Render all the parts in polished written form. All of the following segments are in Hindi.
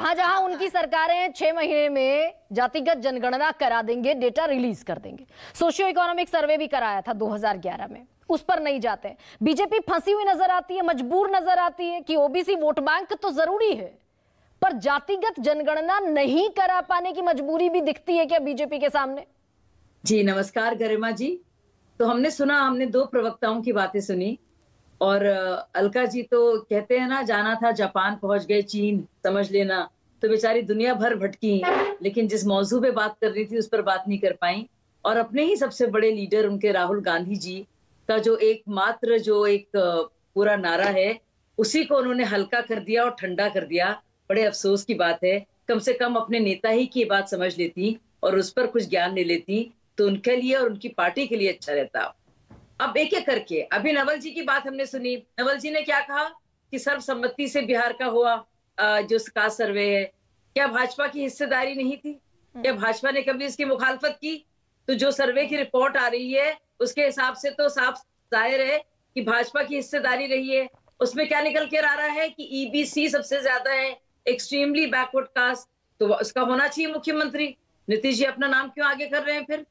जहां जहां उनकी सरकारें 6 महीने में जातिगत जनगणना करा देंगे, डेटा रिलीज कर देंगे। सोशियो इकोनॉमिक सर्वे भी कराया था 2011 में, उस पर नहीं जाते। बीजेपी फंसी हुई नजर आती है, मजबूर नजर आती है कि ओबीसी वोट बैंक तो जरूरी है, पर जातिगत जनगणना नहीं करा पाने की मजबूरी भी दिखती है क्या बीजेपी के सामने? जी नमस्कार गरिमा जी। तो हमने दो प्रवक्ताओं की बातें सुनी और अलका जी तो कहते हैं ना, जाना था जापान पहुंच गए चीन, समझ लेना। तो बेचारी दुनिया भर भटकी, लेकिन जिस मौजू पे बात कर रही थी उस पर बात नहीं कर पाई। और अपने ही सबसे बड़े लीडर उनके राहुल गांधी जी का जो एक पूरा नारा है, उसी को उन्होंने हल्का कर दिया और ठंडा कर दिया। बड़े अफसोस की बात है। कम से कम अपने नेता ही की बात समझ लेती और उस पर कुछ ज्ञान ले लेती तो उनके लिए और उनकी पार्टी के लिए अच्छा रहता। अब एक एक करके, अभी नवल जी की बात हमने सुनी। नवल जी ने क्या कहा कि सर्वसम्मति से बिहार का हुआ जो कास्ट सर्वे है, क्या भाजपा की हिस्सेदारी नहीं थी? क्या भाजपा ने कभी इसकी मुखालफत की? तो जो सर्वे की रिपोर्ट आ रही है उसके हिसाब से तो साफ जाहिर है कि भाजपा की हिस्सेदारी रही है। उसमें क्या निकल कर आ रहा है कि ईबीसी सबसे ज्यादा है, एक्सट्रीमली बैकवर्ड कास्ट, तो उसका होना चाहिए मुख्यमंत्री। नीतीश जी अपना नाम क्यों आगे कर रहे हैं फिर?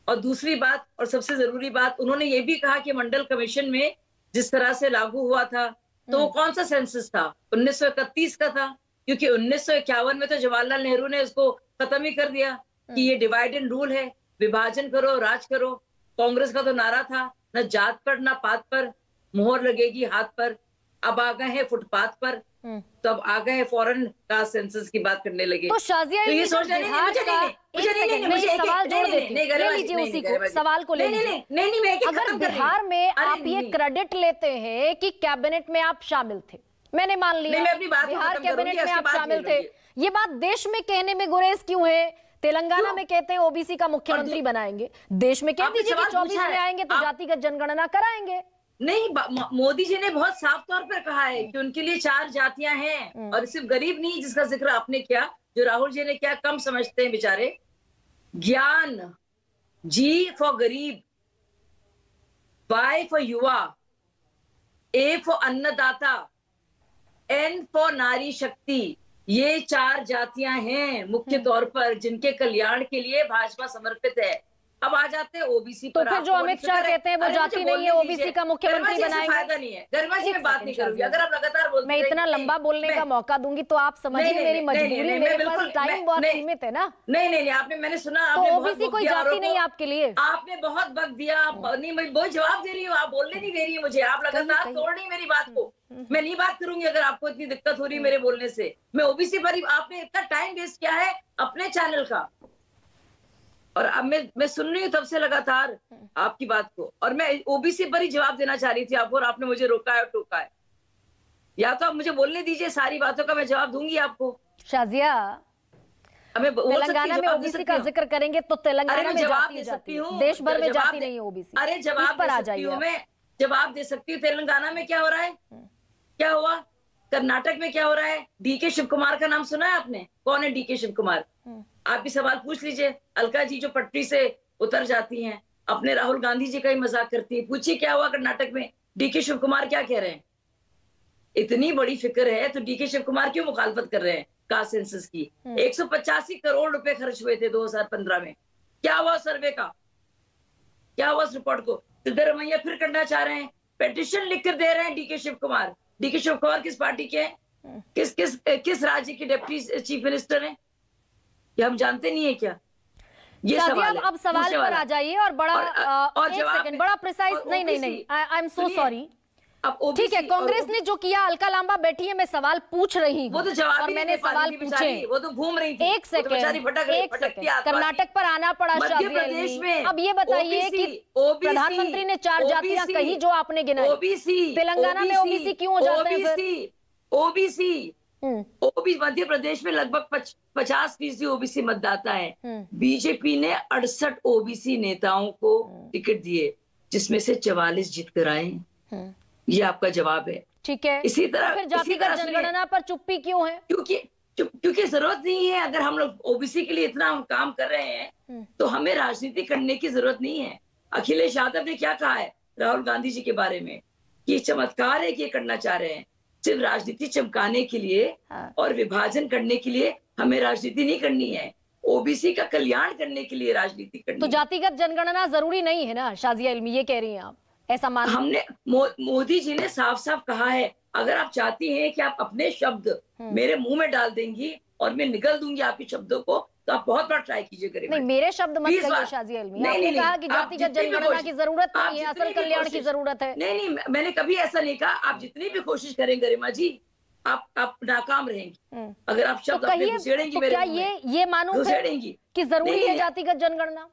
और दूसरी बात और सबसे जरूरी बात, उन्होंने ये भी कहा कि मंडल कमीशन में जिस तरह से लागू हुआ था तो वो कौन सा सेंसस था? 1931 का था, क्योंकि 1951 में तो जवाहरलाल नेहरू ने इसको खत्म ही कर दिया कि ये डिवाइड एंड रूल है, विभाजन करो राज करो। कांग्रेस का तो नारा था न जात पर न पात पर, मोहर लगेगी हाथ पर। अब आ गए हैं फुटपाथ पर, तो अब आ गए फॉरेन का सेंसस की बात करने लगे। तो शाजिया तो ये सोच रहे सवाल जोड़ देती हूँ, ले लीजिए उसी को, सवाल को ले लीजिए। अगर बिहार में आप ये क्रेडिट लेते हैं कि कैबिनेट में आप शामिल थे, मैंने मान लिया बिहार कैबिनेट में आप शामिल थे, ये बात देश में कहने में गुरेज क्यों है? तेलंगाना में कहते हैं ओबीसी का मुख्यमंत्री बनाएंगे, देश में कह दीजिए कि 24 में आएंगे तो जातिगत जनगणना कराएंगे। नहीं, मोदी जी ने बहुत साफ तौर पर कहा है कि उनके लिए 4 जातियां हैं, और सिर्फ गरीब नहीं जिसका जिक्र आपने किया, जो राहुल जी ने क्या कम समझते हैं बेचारे। ज्ञान, जी फॉर गरीब, वाई फॉर युवा, ए फॉर अन्नदाता, एन फॉर नारी शक्ति। ये 4 जातियां हैं मुख्य तौर पर जिनके कल्याण के लिए भाजपा समर्पित है। अब आ जाते हैं ओबीसी पर। तो फिर जो अमित शाह कहते हैं वो जाति नहीं है, ओबीसी का मुख्यमंत्री बनाएंगे। फायदा नहीं है गरिमा जी, मैं बात नहीं करूंगी। अगर आप लगातार बोलते मैं इतना लंबा बोलने का मौका दूंगी तो आप समझिए मेरी मजबूरी, मेरे पास टाइम बहुत सीमित है ना। नहीं, आपने, मैंने सुना, तो ओबीसी कोई जाति नहीं आपके लिए? आपने बहुत वक्त दिया। नहीं, मैं बहुत जवाब दे रही हूँ, आप बोलने नहीं दे रही है मुझे। आप लगातार तोड़ रही मेरी बात को। मैं नहीं बात करूंगी अगर आपको इतनी दिक्कत हो रही है मेरे बोलने से। मैं ओबीसी पर आपने इतना टाइम वेस्ट किया है अपने चैनल का, और अब मैं सुन रही हूँ तब से लगातार आपकी बात को, और मैं ओबीसी पर ही जवाब देना चाह रही थी आपको, और आपने मुझे रोका है और टोका है। या तो आप मुझे बोलने दीजिए, सारी बातों का मैं जवाब दूंगी आपको। शाजिया, तेलंगाना में ओबीसी का जिक्र करेंगे तो तेलंगाना में जाति है, देश भर में जाति नहीं है ओबीसी। अरे जवाब पर आ जाइए, मैं जवाब दे सकती हूँ। तेलंगाना में क्या हो रहा है, क्या हुआ? कर्नाटक में क्या हो रहा है? डीके शिव कुमार का नाम सुना है आपने? कौन है डीके शिव कुमार? आप भी सवाल पूछ लीजिए। अलका जी जो पटरी से उतर जाती हैं, अपने राहुल गांधी जी का ही मजाक करती है, पूछिए क्या हुआ कर्नाटक में? डीके शिव कुमार क्या कह रहे हैं? इतनी बड़ी फिक्र है तो डीके शिव कुमार क्यों मुखालफत कर रहे हैं कास्ट सेंसस की? 185 करोड़ रुपए खर्च हुए थे 2015 में। क्या हुआ सर्वे का? क्या हुआ उस रिपोर्ट को? सिद्धरमैया फिर करना चाह रहे हैं, पेटिशन लिख कर दे रहे हैं डीके शिव कुमार। डीके शिव कुमार किस पार्टी के हैं? किस राज्य के डिप्टी चीफ मिनिस्टर हैं? ये हम जानते नहीं है क्या? ये सवाल है। अब सवाल पर आ जाइए और बड़ा और एक सेकंड, बड़ा प्रिसाइज। नहीं, आई एम सो सॉरी। ठीक है, कांग्रेस ने जो किया, अलका लांबा बैठी है, मैं सवाल पूछ रही हूँ, वो तो जवाब और मैंने सवाल पूछे, वो तो घूम रही थी। एक सेकंड, कर्नाटक पर आना पड़ा प्रदेश में। अब ये बताइए कि प्रधानमंत्री ने 4 जातियां कही जो आपने गिनाई, ओबीसी, तेलंगाना में ओबीसी क्यों हो जाते हैं? ओबीसी मध्य प्रदेश में लगभग 50% ओबीसी मतदाता है। बीजेपी ने 68 ओबीसी नेताओं को टिकट दिए, जिसमें से 44 जीत कर आए। ये आपका जवाब है। ठीक है, इसी तरह फिर जातिगत जनगणना पर चुप्पी क्यों है? क्योंकि जरूरत नहीं है। अगर हम लोग ओबीसी के लिए इतना हम काम कर रहे हैं तो हमें राजनीति करने की जरूरत नहीं है। अखिलेश यादव ने क्या कहा है राहुल गांधी जी के बारे में? ये चमत्कार है कि ये करना चाह रहे हैं। सिर्फ राजनीति चमकाने के लिए और विभाजन करने के लिए हमें राजनीति नहीं करनी है, ओबीसी का कल्याण करने के लिए राजनीति करनी तो जातिगत जनगणना जरूरी नहीं है ना शाजिया इल्मी, ये कह रही हैं आप, ऐसा मान? हमने मोदी जी ने साफ साफ कहा है, अगर आप चाहती हैं कि आप अपने शब्द मेरे मुंह में डाल देंगी और मैं निगल दूंगी आपके शब्दों को, तो आप बहुत बार ट्राई कीजिए। नहीं, मेरे शब्द मत कहिए शाजिया इल्मी। आपने कहा कि जातिगत जनगणना की जरूरत नहीं है, असल कल्याण की जरूरत है। नहीं, मैंने कभी ऐसा नहीं कहा। आप जितनी भी कोशिश करें गरिमा जी, आप नाकाम रहेंगी अगर आप शब्द अपने घुसेड़ेंगी मेरे मुंह में। ये मानो कि जरूरी है जातिगत जनगणना?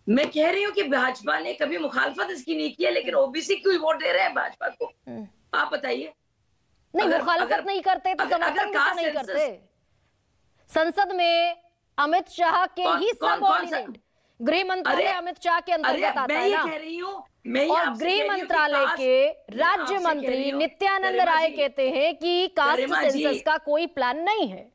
मैं कह रही हूँ कि भाजपा ने कभी मुखालफत इसकी नहीं की है, लेकिन ओबीसी क्यों वोट दे रहे हैं भाजपा को, आप बताइए। नहीं, मुखालफत नहीं करते तो समर्थन क्यों नहीं करते? संसद में अमित शाह के ही सबऑर्डिनेट गृह मंत्रालय अमित शाह के अंतर्गत आता है ना। कह रही हूँ और गृह मंत्रालय के राज्य मंत्री नित्यानंद राय कहते हैं कि कास्ट सेंसस का कोई प्लान नहीं है।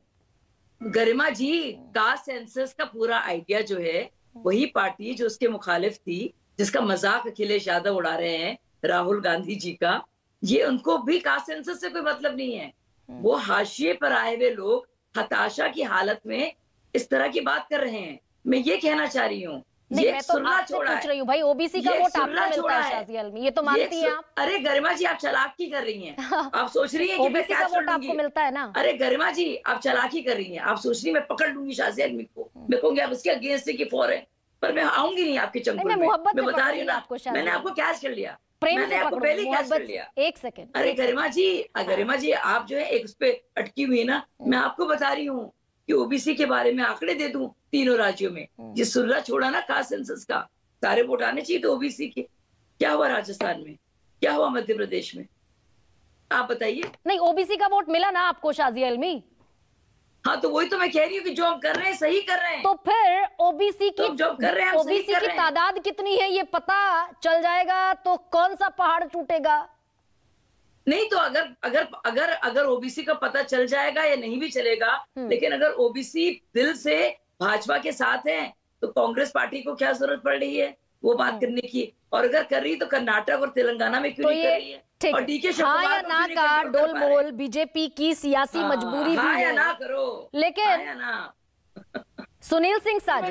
गरिमा जी, कास्ट सेंसस का पूरा आइडिया जो है वही पार्टी जो उसके मुखालिफ थी, जिसका मजाक अखिलेश यादव उड़ा रहे हैं, राहुल गांधी जी का, ये उनको भी कास्ट सेंसस से कोई मतलब नहीं है। वो हाशिए पर आए हुए लोग हताशा की हालत में इस तरह की बात कर रहे हैं। मैं ये कहना चाह रही हूँ, ये मैं तो आपसे पूछ रही हूँ भाई, ओबीसी का वोट आपको मिलता है शाजिया इल्मी, ये तो मानती हैं आप? अरे गरिमा जी, आप चालाकी कर रही हैं। आप सोच रही हैं कि मैं क्या वोट आपको मिलता है ना? अरे गरिमा जी, आप चालाकी कर रही हैं। आप सोच रही मैं पकड़ लूंगी शाजिया इल्मी को, मैं कहूंगी आप उसके अगेंस्ट की फॉर है, पर मैं आऊंगी नहीं आपके चंगुल में। मैं बता रही हूँ ना, मैंने आपको कैच कर लिया, मैंने आपको पहले कैच कर लिया। एक सेकंड। अरे गरिमा जी, आप जो है एक उस पे अटकी हुई ना, मैं आपको बता रही हूँ कि ओबीसी के बारे में आंकड़े दे दूं तीनों राज्यों में। जिस सुर्रा छोड़ा ना कास्ट सेंसस का, सारे वोट आने चाहिए तो ओबीसी के। क्या हुआ राजस्थान में, क्या हुआ मध्य प्रदेश में, आप बताइए। नहीं, ओबीसी का वोट मिला ना आपको शाजिया इल्मी? हाँ, तो वही तो मैं कह रही हूँ कि जो हम कर रहे हैं सही कर रहे हैं। तो फिर ओबीसी की जो कर रहे हैं ओबीसी की तादाद कितनी है ये पता चल जाएगा तो कौन सा पहाड़ टूटेगा? नहीं तो अगर ओबीसी का पता चल जाएगा या नहीं भी चलेगा, लेकिन अगर ओबीसी दिल से भाजपा के साथ हैं तो कांग्रेस पार्टी को क्या जरूरत पड़ रही है वो बात करने की? और अगर कर रही तो कर्नाटक और तेलंगाना में क्यों नहीं कर रही है? और डीके हाँ या ना का डोल मोल बीजेपी की सियासी मजबूरी भी है, ना करो, लेकिन सुनील सिंह साजिद